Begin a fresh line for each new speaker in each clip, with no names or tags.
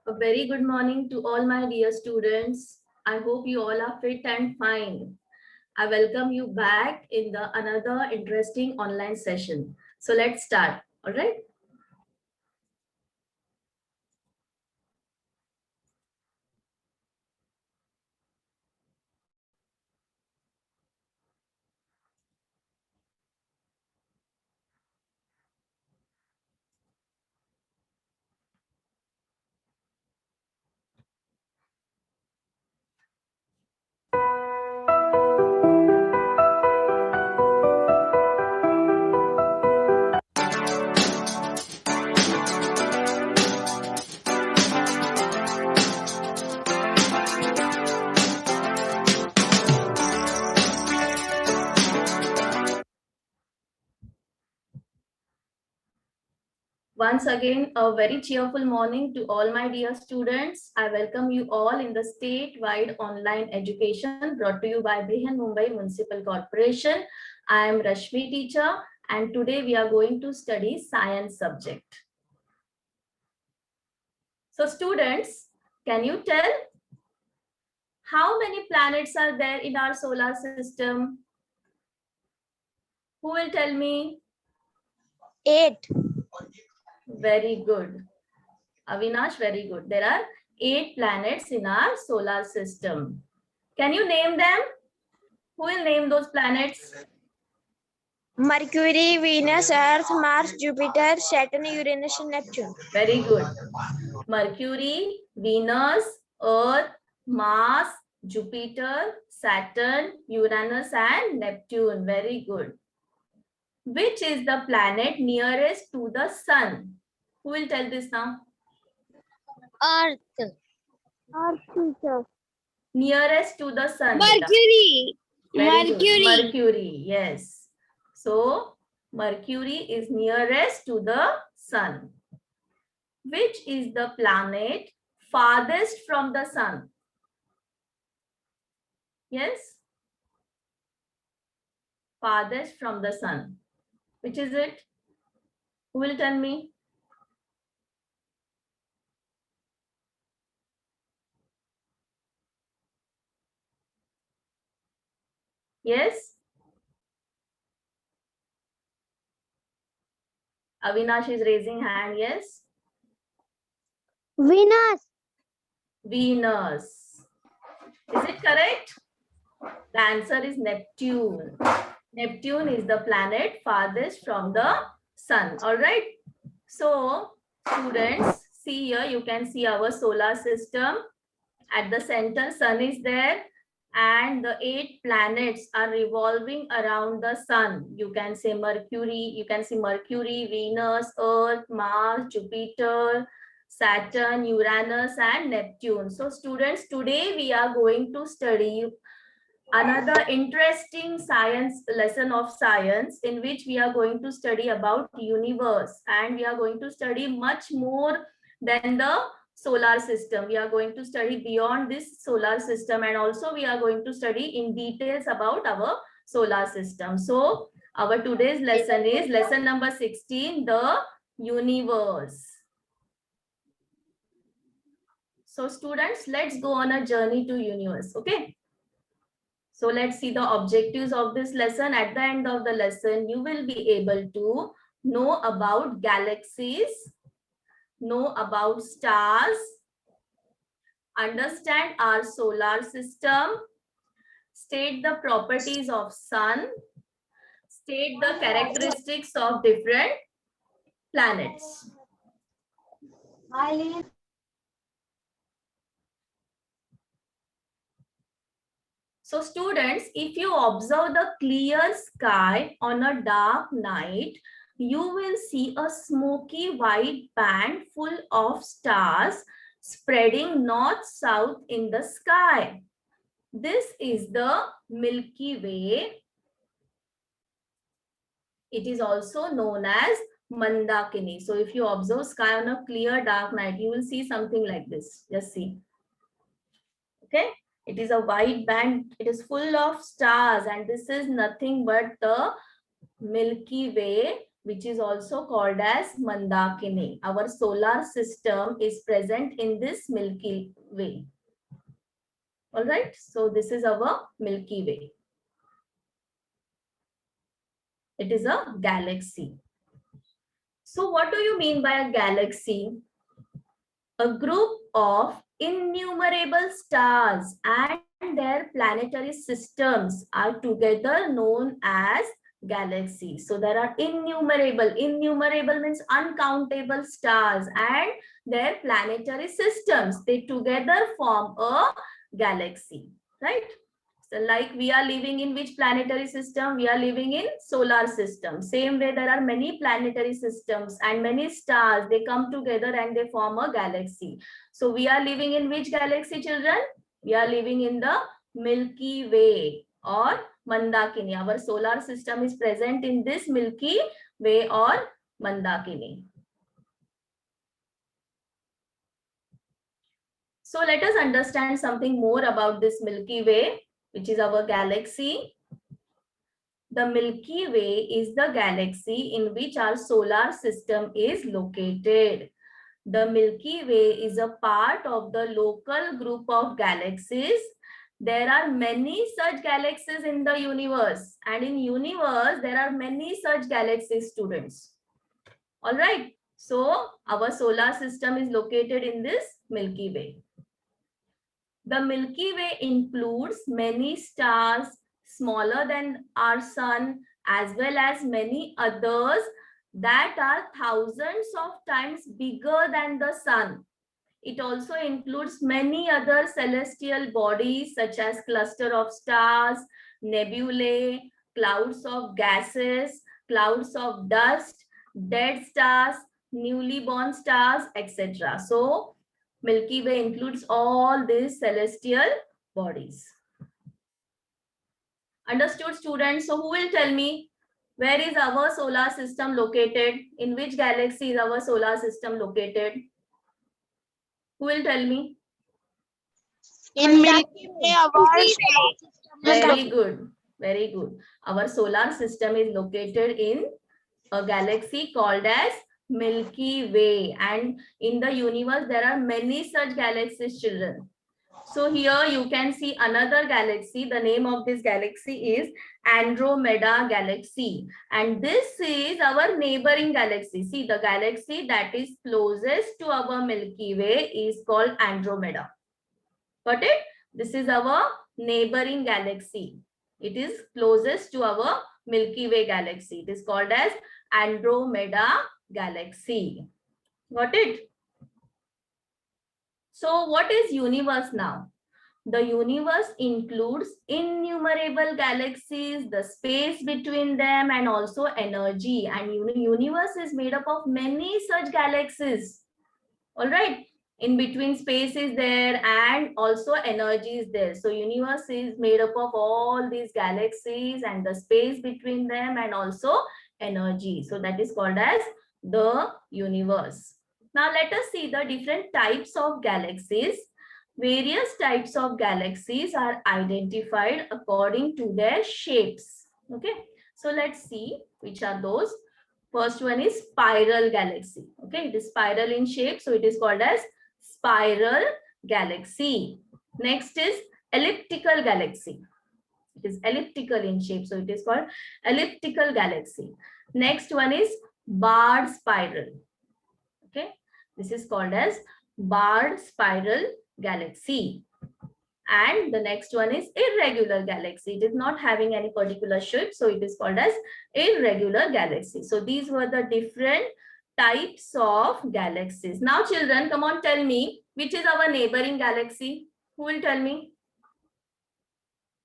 A very good morning to all my dear students. I hope you all are fit and fine. I welcome you back in the another interesting online session. So let's start. All right. Once again, a very cheerful morning to all my dear students. I welcome you all in the statewide online education brought to you by Brihan Mumbai Municipal Corporation. I am Rashmi teacher and today we are going to study science subject. So students, can you tell how many planets are there in our solar system? Who will tell me?
8.
Very good. Avinash, very good. There are 8 planets in our solar system. Can you name them? Who will name those planets?
Mercury, Venus, Earth, Mars, Jupiter, Saturn, Uranus, and Neptune.
Very good. Mercury, Venus, Earth, Mars, Jupiter, Saturn, Uranus, and Neptune. Very good. Which is the planet nearest to the sun? Who will tell this now?
Earth. Earth, teacher.
Nearest to the sun.
Mercury.
Very good. Mercury, yes. So, Mercury is nearest to the sun. Which is the planet farthest from the sun? Yes? Farthest from the sun. Which is it? Who will tell me? Yes? Avinash is raising hand, yes?
Venus.
Venus. Is it correct? The answer is Neptune. Neptune is the planet farthest from the sun. All right. So, students, see here, you can see our solar system. At the center, sun is there. And the 8 planets are revolving around the sun. You can say Mercury, you can see Mercury, Venus, Earth, Mars, Jupiter, Saturn, Uranus, and Neptune. So students, today we are going to study another interesting science lesson of science in which we are going to study about universe, and we are going to study much more than the solar system. We are going to study beyond this solar system, and also we are going to study in details about our solar system. So our today's lesson is lesson number 16, the universe. So students, let's go on a journey to universe. Okay. So let's see the objectives of this lesson. At the end of the lesson, you will be able to know about galaxies, know about stars, understand our solar system, state the properties of sun, state the characteristics of different planets. So students, if you observe the clear sky on a dark night, you will see a smoky white band full of stars spreading north-south in the sky. This is the Milky Way. It is also known as Mandakini. So if you observe sky on a clear dark night, you will see something like this. Just see. Okay. It is a white band. It is full of stars, and this is nothing but the Milky Way, which is also called as Mandakini. Our solar system is present in this Milky Way. All right, so this is our Milky Way. It is a galaxy. So what do you mean by a galaxy? A group of innumerable stars and their planetary systems are together known as galaxies. So there are innumerable means uncountable stars and their planetary systems. They together form a galaxy, right? So like we are living in which planetary system? We are living in solar system. Same way there are many planetary systems and many stars. They come together and they form a galaxy. So we are living in which galaxy, children? We are living in the Milky Way or Mandakini. Our solar system is present in this Milky Way or Mandakini. So let us understand something more about this Milky Way, which is our galaxy. The Milky Way is the galaxy in which our solar system is located. The Milky Way is a part of the local group of galaxies. There are many such galaxies in the universe, and in universe there are many such galaxies, students. All right. So our solar system is located in this Milky Way. The Milky Way includes many stars smaller than our sun, as well as many others that are thousands of times bigger than the sun. It also includes many other celestial bodies such as cluster of stars, nebulae, clouds of gases, clouds of dust, dead stars, newly born stars, etc. So Milky Way includes all these celestial bodies. Understood, students? So who will tell me where is our solar system located? In which galaxy is our solar system located? Who will tell me?
In Milky Way, our solar system is
Very good. Very good. Our solar system is located in a galaxy called as Milky Way. And in the universe, there are many such galaxies, children. So here you can see another galaxy. The name of this galaxy is Andromeda Galaxy. And this is our neighboring galaxy. See, the galaxy that is closest to our Milky Way is called Andromeda. Got it? This is our neighboring galaxy. It is closest to our Milky Way galaxy. It is called as Andromeda Galaxy. Got it? So what is universe now? The universe includes innumerable galaxies, the space between them, and also energy. And universe is made up of many such galaxies. All right. In between space is there and also energy is there. So universe is made up of all these galaxies and the space between them and also energy. So that is called as the universe. Now let us see the different types of galaxies. Various types of galaxies are identified according to their shapes. Okay. So let's see which are those. First one is spiral galaxy. Okay, it is spiral in shape, so it is called as spiral galaxy. Next is elliptical galaxy. It is elliptical in shape, so it is called elliptical galaxy. Next one is barred spiral. Okay, this is called as barred spiral galaxy. And the next one is irregular galaxy. It is not having any particular shape, so it is called as irregular galaxy. So these were the different types of galaxies. Now children, come on, tell me which is our neighboring galaxy. Who will tell me?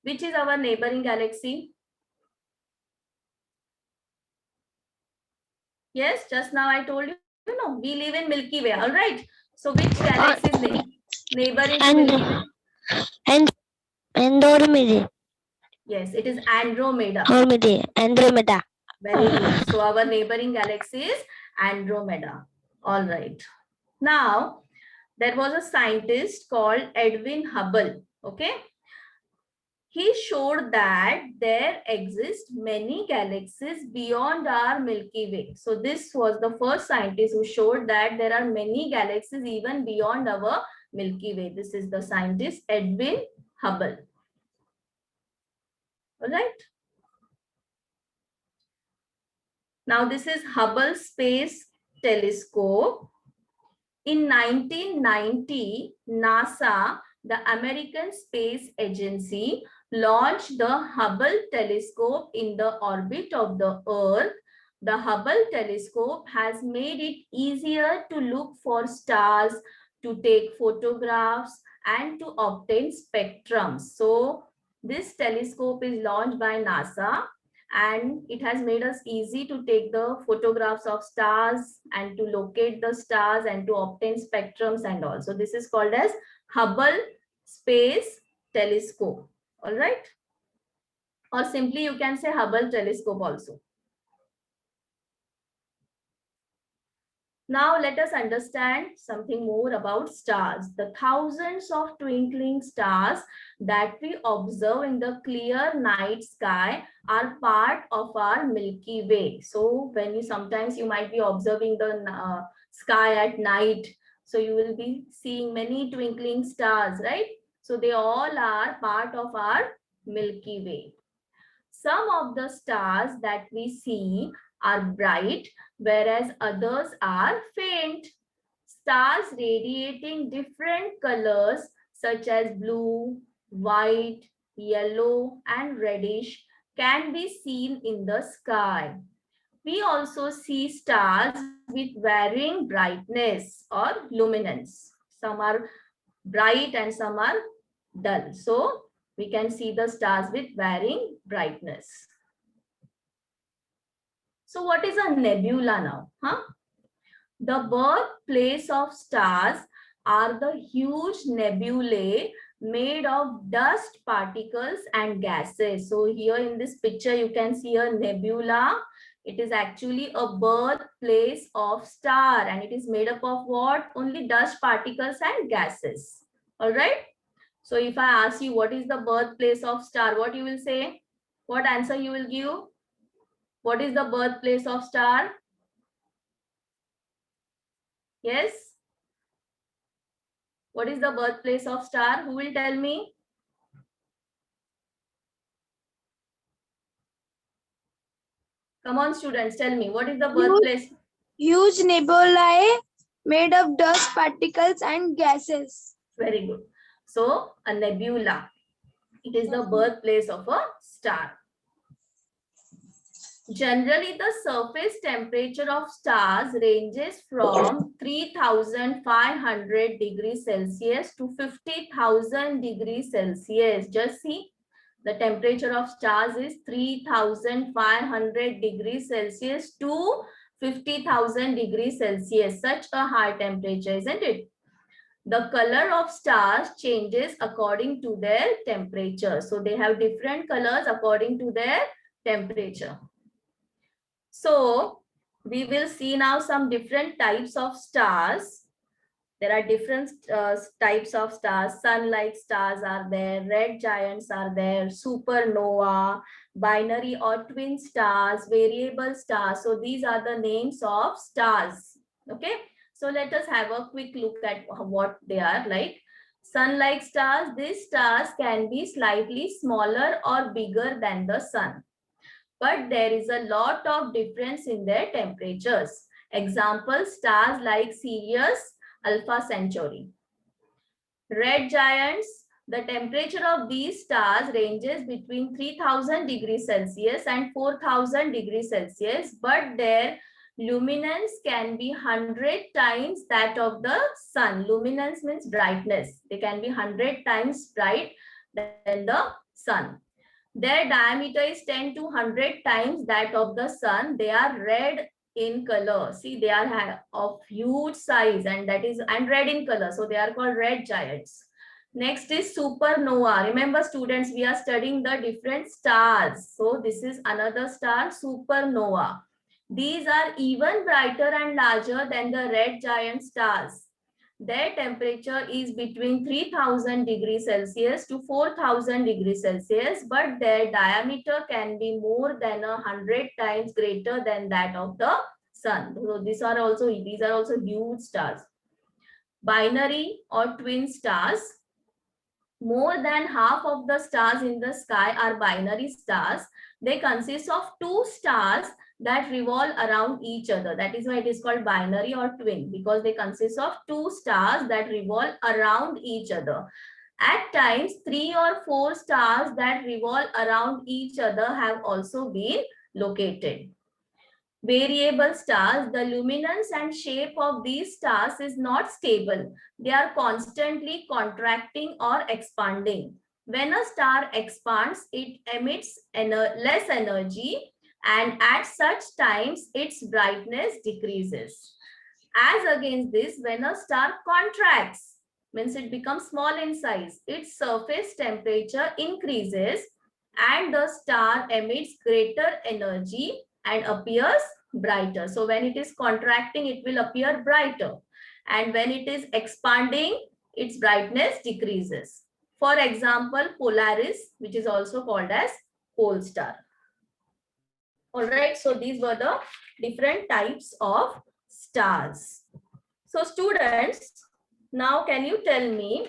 Which is our neighboring galaxy? Yes, just now I told you, we live in Milky Way, all right? So which galaxy is neighboring Milky Way?
Andromeda.
Yes, it is Andromeda.
Andromeda.
Very good. So our neighboring galaxy is Andromeda. All right. Now, there was a scientist called Edwin Hubble. Okay. he showed that there exist many galaxies beyond our Milky Way. So this was the first scientist who showed that there are many galaxies even beyond our Milky Way. This is the scientist Edwin Hubble. All right. Now this is Hubble Space Telescope. In 1990, NASA, the American Space Agency, launched the Hubble telescope in the orbit of the Earth. The Hubble telescope has made it easier to look for stars, to take photographs, and to obtain spectrums. So this telescope is launched by NASA, and it has made us easy to take the photographs of stars and to locate the stars and to obtain spectrums and all. So this is called as Hubble Space Telescope. All right. Or simply you can say Hubble Telescope also. Now let us understand something more about stars. The thousands of twinkling stars that we observe in the clear night sky are part of our Milky Way. So when you sometimes you might be observing the sky at night, so you will be seeing many twinkling stars, right? So they all are part of our Milky Way. Some of the stars that we see are bright, whereas others are faint. Stars radiating different colors such as blue, white, yellow, and reddish can be seen in the sky. We also see stars with varying brightness or luminance. Some are bright and some are dull. So we can see the stars with varying brightness. So what is a nebula now? The birthplace of stars are the huge nebulae made of dust particles and gases. So here in this picture, you can see a nebula. It is actually a birthplace of star, and it is made up of what? Only dust particles and gases. All right. So if I ask you what is the birthplace of star, what you will say? What answer you will give? What is the birthplace of star? Yes? What is the birthplace of star? Who will tell me? Come on, students, tell me. What is the birthplace?
Huge nebulae made of dust particles and gases.
Very good. So, a nebula. It is the birthplace of a star. Generally, the surface temperature of stars ranges from 3,500 degrees Celsius to 50,000 degrees Celsius. Just see, the temperature of stars is 3,500 degrees Celsius to 50,000 degrees Celsius. Such a high temperature, isn't it? The color of stars changes according to their temperature. So they have different colors according to their temperature. So we will see now some different types of stars. There are different types of stars. Sun-like stars are there, red giants are there, supernova, binary or twin stars, variable stars. So these are the names of stars. Okay. So let us have a quick look at what they are like. Sun-like stars, these stars can be slightly smaller or bigger than the sun, but there is a lot of difference in their temperatures. Example, stars like Sirius, Alpha Centauri. Red giants, the temperature of these stars ranges between 3,000 degrees Celsius and 4,000 degrees Celsius, but their luminance can be 100 times that of the sun. Luminance means brightness. They can be 100 times bright than the sun. Their diameter is 10 to 100 times that of the sun. They are red in color. See, they are of huge size, and that is red in color. So they are called red giants. Next is supernova. Remember, students, we are studying the different stars. So this is another star, supernova. These are even brighter and larger than the red giant stars. their temperature is between 3000 degrees Celsius to 4000 degrees Celsius, but their diameter can be more than 100 times greater than that of the sun. So these are also huge stars. Binary or twin stars. More than half of the stars in the sky are binary stars. They consist of two stars that revolve around each other. That is why it is called binary or twin, because they consist of two stars that revolve around each other. At times, 3 or 4 stars that revolve around each other have also been located. Variable stars, the luminance and shape of these stars is not stable. They are constantly contracting or expanding. When a star expands, it emits less energy, and at such times, its brightness decreases. As against this, when a star contracts, means it becomes small in size, its surface temperature increases and the star emits greater energy and appears brighter. So when it is contracting, it will appear brighter. And when it is expanding, its brightness decreases. For example, Polaris, which is also called as pole star. All right, so these were the different types of stars. So students, now can you tell me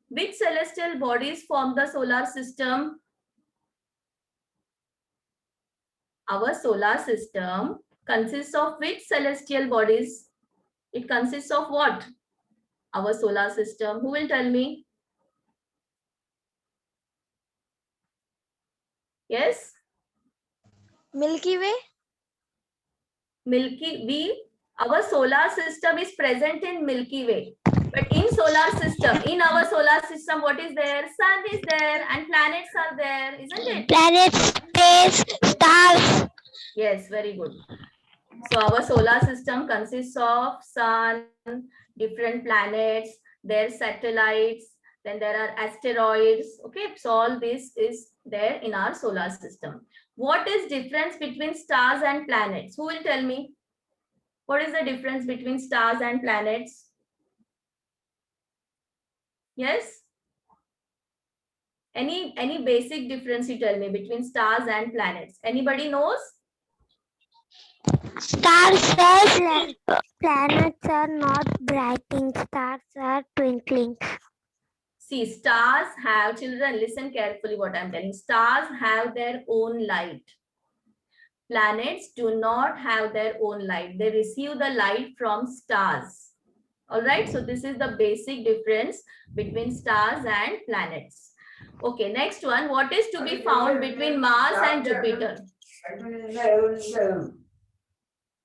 which celestial bodies form the solar system? Our solar system consists of which celestial bodies? It consists of what? Our solar system. Who will tell me? Yes?
Milky Way.
Milky Way. Our solar system is present in Milky Way. But in solar system, in our solar system, what is there? Sun is there and planets are there, isn't it?
Planets, space, stars.
Yes, very good. So our solar system consists of sun, different planets, their satellites, then there are asteroids. Okay, so all this is there in our solar system. What is difference between stars and planets? Who will tell me? What is the difference between stars and planets? Yes? Any basic difference you tell me between stars and planets? Anybody knows?
Stars are planets are not brightening. Stars are twinkling.
See, stars have, children, listen carefully what I'm telling. Stars have their own light. Planets do not have their own light. They receive the light from stars. All right, so this is the basic difference between stars and planets. Okay, next one. What is to be found between Mars and Jupiter?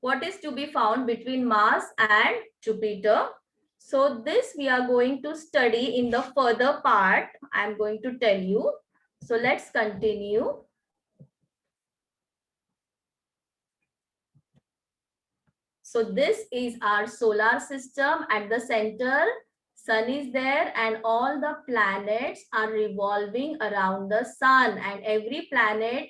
What is to be found between Mars and Jupiter? So this we are going to study in the further part. I'm going to tell you. So let's continue. So this is our solar system. At the center, sun is there and all the planets are revolving around the sun, and every planet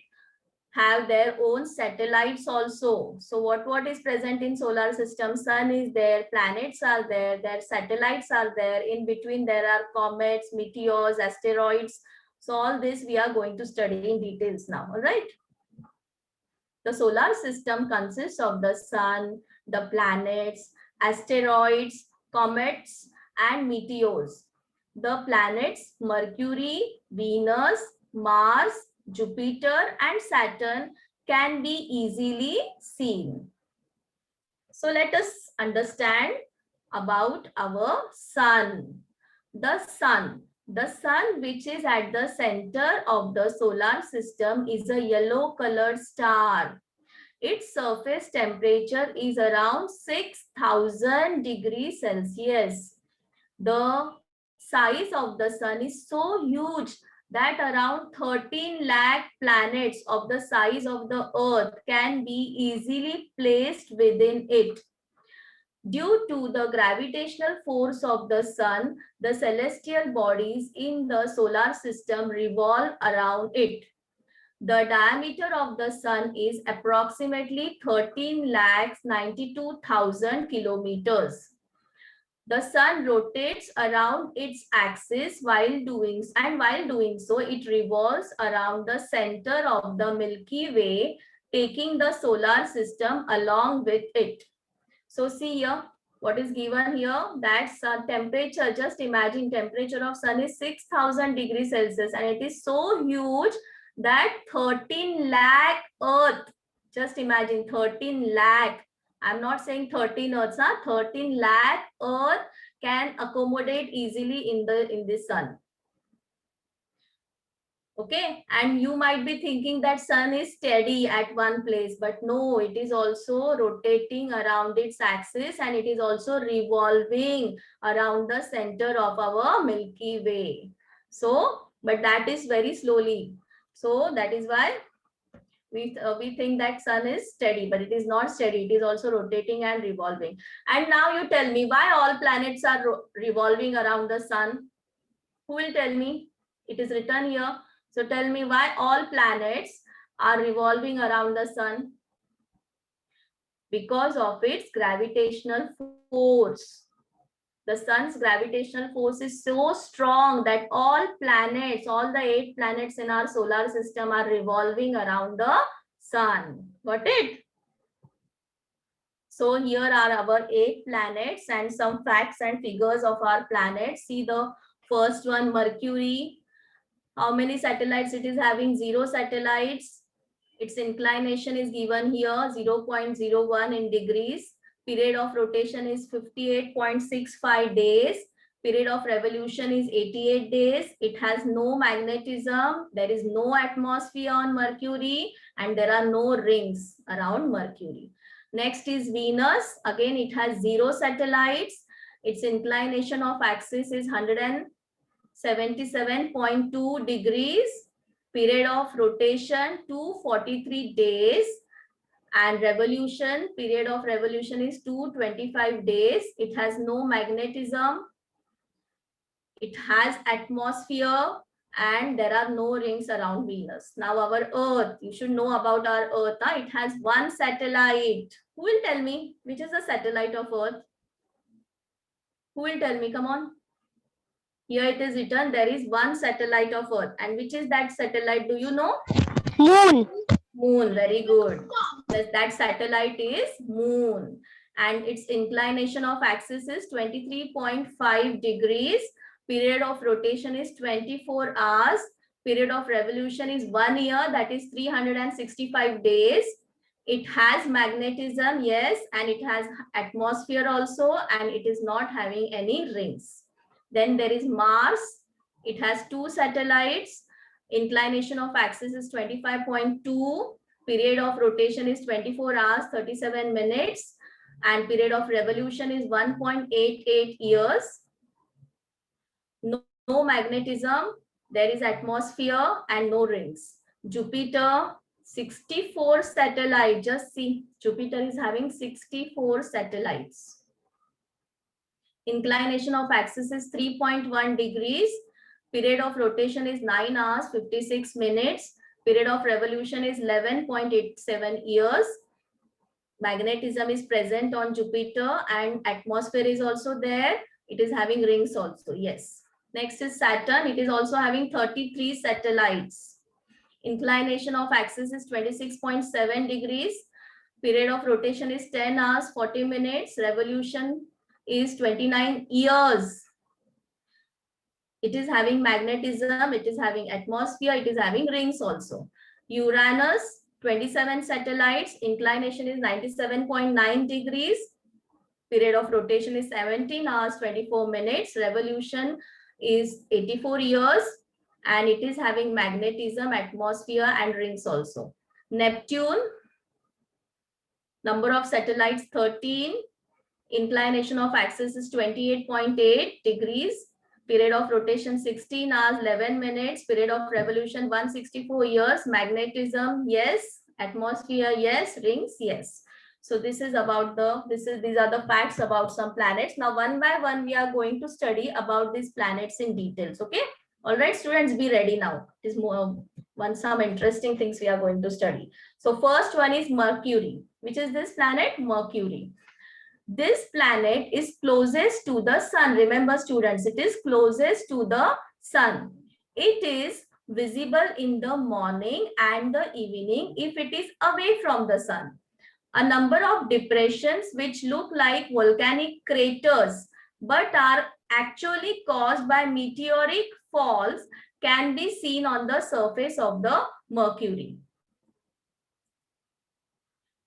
have their own satellites also. So what is present in solar system? Sun is there, planets are there, their satellites are there. In between there are comets, meteors, asteroids. So all this we are going to study in details now. All right. The solar system consists of the sun, the planets, asteroids, comets, and meteors. The planets Mercury, Venus, Mars, Jupiter, and Saturn can be easily seen. So let us understand about our sun. The sun. The sun, which is at the center of the solar system, is a yellow colored star. Its surface temperature is around 6000 degrees Celsius. The size of the sun is so huge that around 13 lakh planets of the size of the earth can be easily placed within it. Due to the gravitational force of the sun, the celestial bodies in the solar system revolve around it. The diameter of the sun is approximately 13,92,000 kilometers. The sun rotates around its axis while doing so, it revolves around the center of the Milky Way, taking the solar system along with it. So see here, what is given here? That sun temperature, just imagine temperature of sun is 6,000 degrees Celsius, and it is so huge that 13 lakh Earth, just imagine 13 lakh. I'm not saying 13 Earths, 13 lakh Earth can accommodate easily in the sun. Okay, and you might be thinking that sun is steady at one place, but no, it is also rotating around its axis, and it is also revolving around the center of our Milky Way. So, but that is very slowly. So that is why we think that sun is steady, but it is not steady. It is also rotating and revolving. And now you tell me why all planets are revolving around the sun. Who will tell me? It is written here. So tell me why all planets are revolving around the sun. Because of its gravitational force. The sun's gravitational force is so strong that all planets, all the 8 planets in our solar system are revolving around the sun. Got it? So here are our 8 planets and some facts and figures of our planets. See the first one, Mercury. How many satellites it is having? 0 satellites. Its inclination is given here, 0.01 in degrees. Period of rotation is 58.65 days. Period of revolution is 88 days. It has no magnetism. There is no atmosphere on Mercury, and there are no rings around Mercury. Next is Venus. Again, it has 0 satellites. Its inclination of axis is 177.2 degrees. Period of rotation 243 days, and revolution, period of revolution is 225 days. It has no magnetism. It has atmosphere, and there are no rings around Venus. Now our Earth, you should know about our Earth. It has 1 satellite. Who will tell me which is the satellite of Earth? Who will tell me? Come on. Here it is written, there is 1 satellite of Earth. And which is that satellite? Do you know?
Moon.
Moon. Very good. That satellite is Moon. And its inclination of axis is 23.5 degrees. Period of rotation is 24 hours. Period of revolution is 1 year. That is 365 days. It has magnetism, yes. And it has atmosphere also. And it is not having any rings. Then there is Mars. It has 2 satellites. Inclination of axis is 25.2. Period of rotation is 24 hours, 37 minutes. And period of revolution is 1.88 years. No magnetism. There is atmosphere and no rings. Jupiter, 64 satellites. Just see, Jupiter is having 64 satellites. Inclination of axis is 3.1 degrees. Period of rotation is 9 hours, 56 minutes. Period of revolution is 11.87 years. Magnetism is present on Jupiter, and atmosphere is also there. It is having rings also, yes. Next is Saturn. It is also having 33 satellites. Inclination of axis is 26.7 degrees. Period of rotation is 10 hours, 40 minutes. Revolution is 29 years. It is having magnetism, it is having atmosphere, it is having rings also. Uranus, 27 satellites, inclination is 97.9 degrees. Period of rotation is 17 hours, 24 minutes. Revolution is 84 years, and it is having magnetism, atmosphere, and rings also. Neptune, number of satellites 13. Inclination of axis is 28.8 degrees. Period of rotation 16 hours, 11 minutes. Period of revolution 164 years. Magnetism, yes. Atmosphere, yes. Rings, yes. So this is about these are the facts about some planets. Now one by one we are going to study about these planets in details. Okay. All right, students, be ready now. It is some interesting things we are going to study. So first one is Mercury. Which is this planet? Mercury. This planet is closest to the sun. Remember students, it is closest to the sun. It is visible in the morning and the evening if it is away from the sun. A number of depressions which look like volcanic craters but are actually caused by meteoric falls can be seen on the surface of the Mercury.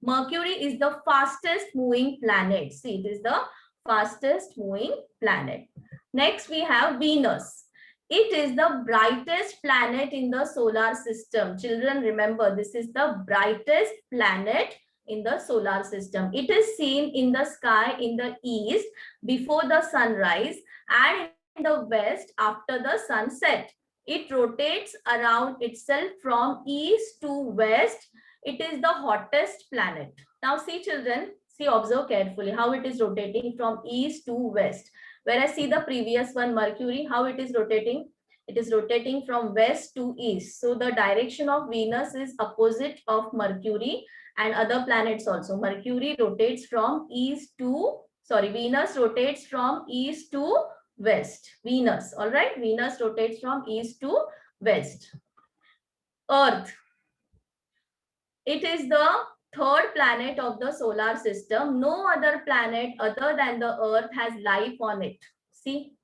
Mercury is the fastest moving planet. See, it is the fastest moving planet. Next, we have Venus. It is the brightest planet in the solar system. Children, remember, this is the brightest planet in the solar system. It is seen in the sky in the east before the sunrise and in the west after the sunset. It rotates around itself from east to west. It is the hottest planet. Now see children, see, observe carefully how it is rotating from east to west. Whereas see the previous one, Mercury, how it is rotating? It is rotating from west to east. So the direction of Venus is opposite of Mercury and other planets also. Mercury rotates from east to, sorry, Venus rotates from east to west. Venus, all right? Venus rotates from east to west. Earth. It is the third planet of the solar system. No other planet other than the Earth has life on it. See,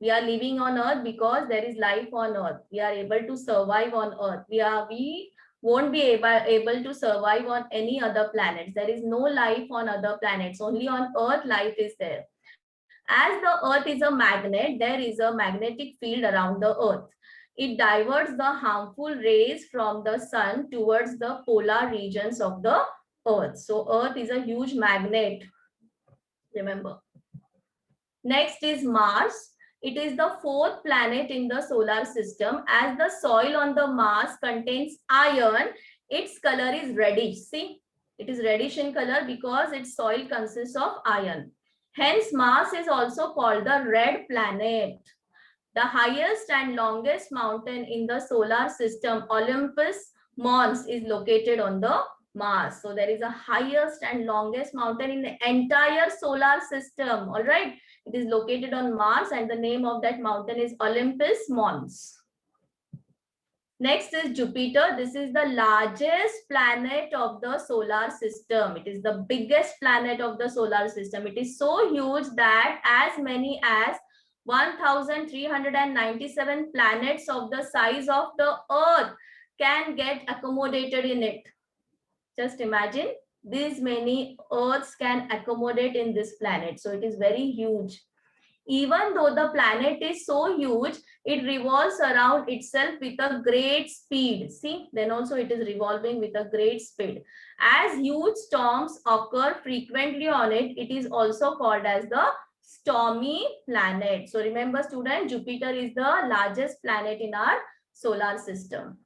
we are living on Earth because there is life on Earth. We are able to survive on Earth. We won't be able to survive on any other planets. There is no life on other planets. Only on Earth life is there. As the Earth is a magnet, there is a magnetic field around the Earth. It diverts the harmful rays from the sun towards the polar regions of the Earth. So Earth is a huge magnet, remember. Next is Mars. It is the fourth planet in the solar system. As the soil on the Mars contains iron, its color is reddish. See, it is reddish in color because its soil consists of iron. Hence, Mars is also called the red planet. The highest and longest mountain in the solar system, Olympus Mons, is located on the Mars. So there is a highest and longest mountain in the entire solar system. All right. It is located on Mars and the name of that mountain is Olympus Mons. Next is Jupiter. This is the largest planet of the solar system. It is the biggest planet of the solar system. It is so huge that as many as 1,397 planets of the size of the Earth can get accommodated in it. Just imagine, these many Earths can accommodate in this planet. So it is very huge. Even though the planet is so huge, it revolves around itself with a great speed. See, then also it is revolving with a great speed. As huge storms occur frequently on it, it is also called as the stormy planet. So remember student, Jupiter is the largest planet in our solar system.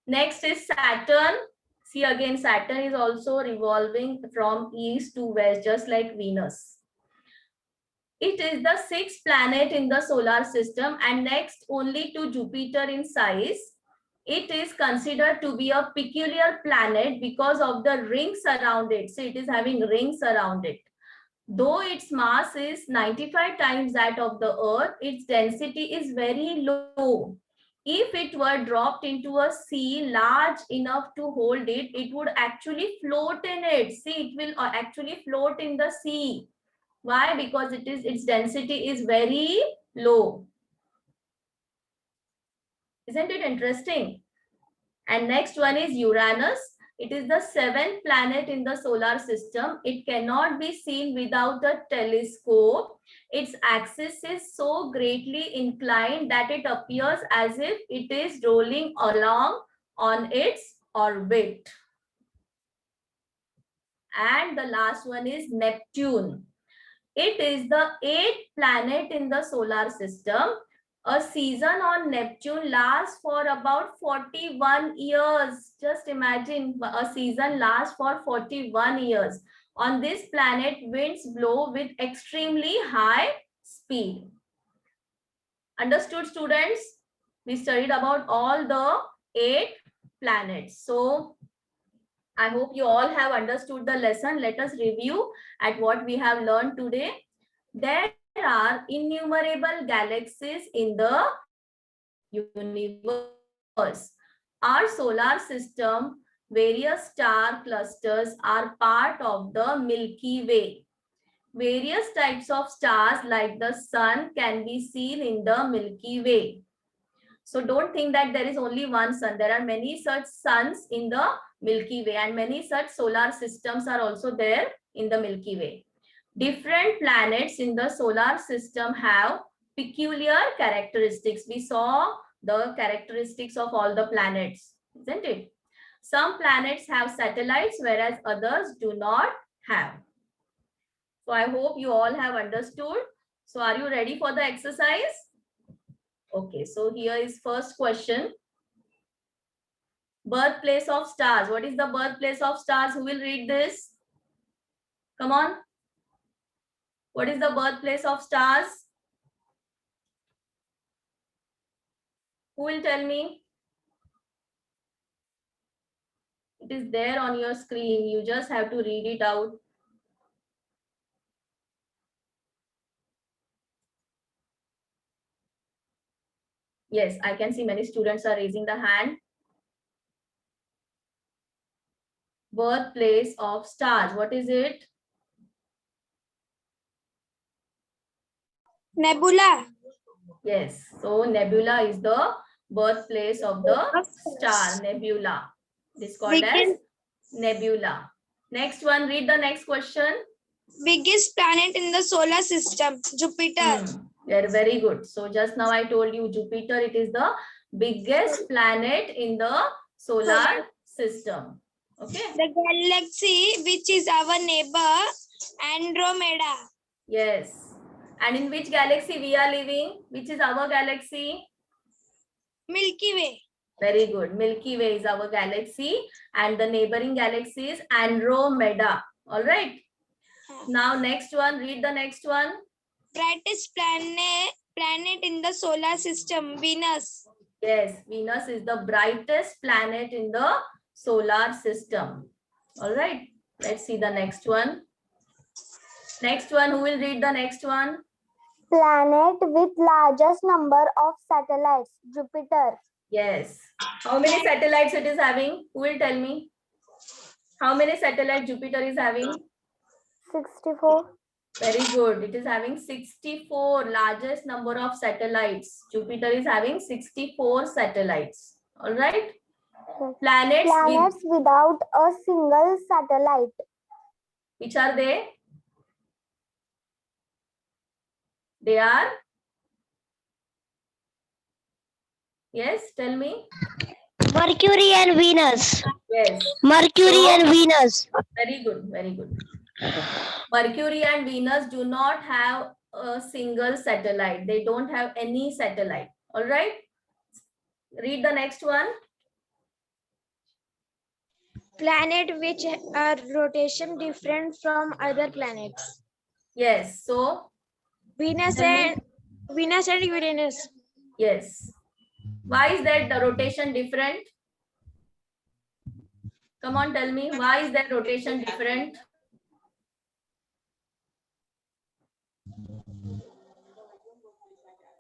Next is Saturn. See again, Saturn is also revolving from east to west, just like Venus. It is the sixth planet in the solar system and next only to Jupiter in size. It is considered to be a peculiar planet because of the rings around it. So it is having rings around it. Though its mass is 95 times that of the Earth, its density is very low. If it were dropped into a sea large enough to hold it, it would actually float in it. See, it will actually float in the sea. Why? Because its density is very low. Isn't it interesting? And next one is Uranus. It is the seventh planet in the solar system. It cannot be seen without a telescope. Its axis is so greatly inclined that it appears as if it is rolling along on its orbit. And the last one is Neptune. It is the eighth planet in the solar system. A season on Neptune lasts for about 41 years. Just imagine, a season lasts for 41 years. On this planet, winds blow with extremely high speed. Understood, students? We studied about all the 8 planets. So I hope you all have understood the lesson. Let us review at what we have learned today. There are innumerable galaxies in the universe. Our solar system, various star clusters are part of the Milky Way. Various types of stars like the sun can be seen in the Milky Way. So don't think that there is only one sun. There are many such suns in the Milky Way and many such solar systems are also there in the Milky Way. Different planets in the solar system have peculiar characteristics. We saw the characteristics of all the planets, isn't it? Some planets have satellites, whereas others do not have. So I hope you all have understood. So are you ready for the exercise? Okay, so here is first question. Birthplace of stars. What is the birthplace of stars? Who will read this? Come on. What is the birthplace of stars? Who will tell me? It is there on your screen. You just have to read it out. Yes, I can see many students are raising the hand. Birthplace of stars. What is it?
Nebula.
Yes. So nebula is the birthplace of the star. Nebula. It is called as nebula. Next one. Read the next question.
Biggest planet in the solar system, Jupiter.
Very, very good. So just now I told you Jupiter, it is the biggest planet in the solar system. Okay.
The galaxy which is our neighbor, Andromeda.
Yes. And in which galaxy we are living? Which is our galaxy?
Milky Way.
Very good. Milky Way is our galaxy and the neighboring galaxy is Andromeda. All right. Now next one, read the next one.
Brightest planet in the solar system, Venus.
Yes, Venus is the brightest planet in the solar system. All right. Let's see the next one. Next one, who will read the next one?
Planet with largest number of satellites, Jupiter.
Yes. How many satellites it is having? Who will tell me? How many satellites Jupiter is having?
64.
Very good. It is having 64, largest number of satellites. Jupiter is having 64 satellites. All right. Planets
without a single satellite.
Which are they? They are? Yes, tell me.
Mercury and Venus.
Yes.
Mercury and Venus.
Very good, very good. Mercury and Venus do not have a single satellite. They don't have any satellite. All right. Read the next one.
Planet which are rotation different from other planets.
Yes. So
Venus and Uranus.
yes. Why is that the rotation different? Come on, tell me. Why is that rotation different?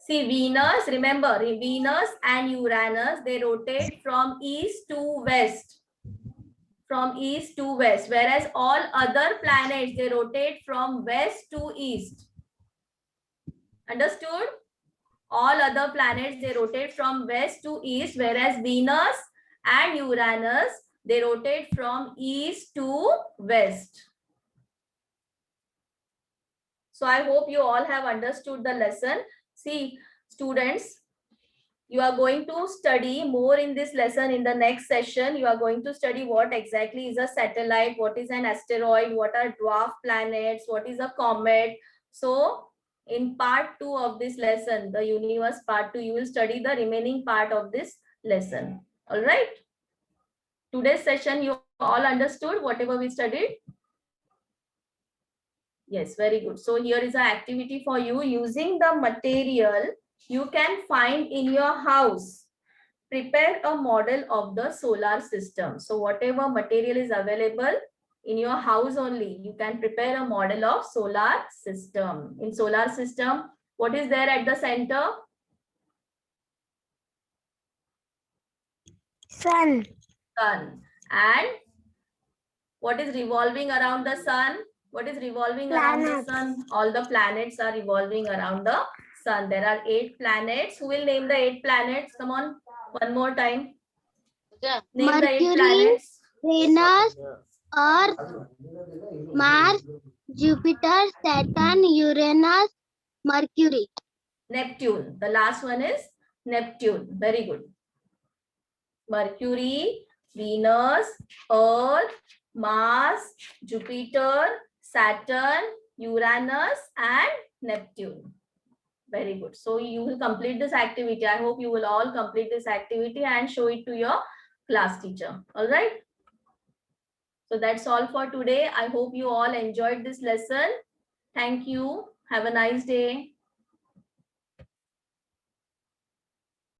See, Venus, remember, Venus and Uranus, they rotate from east to west. From east to west, whereas all other planets, they rotate from west to east. Understood? All other planets, they rotate from west to east, whereas Venus and Uranus, they rotate from east to west. So I hope you all have understood the lesson. See, students, you are going to study more in this lesson in the next session. You are going to study what exactly is a satellite, what is an asteroid, what are dwarf planets, what is a comet. So in part 2 of this lesson, the universe part 2, you will study the remaining part of this lesson. All right. Today's session, you all understood whatever we studied? Yes, very good. So here is an activity for you using the material you can find in your house. Prepare a model of the solar system. So whatever material is available in your house only, you can prepare a model of solar system. In solar system, what is there at the center?
Sun.
Sun. And what is revolving around the sun? What is revolving around the
Planets.
sun? All the planets are revolving around the sun. There are 8 planets. Who will name the 8 planets? Come on, one more time. Name the 8
Mercury,
planets.
Venus, Earth, Mars, Jupiter, Saturn, Uranus, Mercury.
Neptune. The last one is Neptune. Very good. Mercury, Venus, Earth, Mars, Jupiter, Saturn, Uranus, and Neptune. Very good. So you will complete this activity. I hope you will all complete this activity and show it to your class teacher. All right. So that's all for today. I hope you all enjoyed this lesson. Thank you. Have a nice day.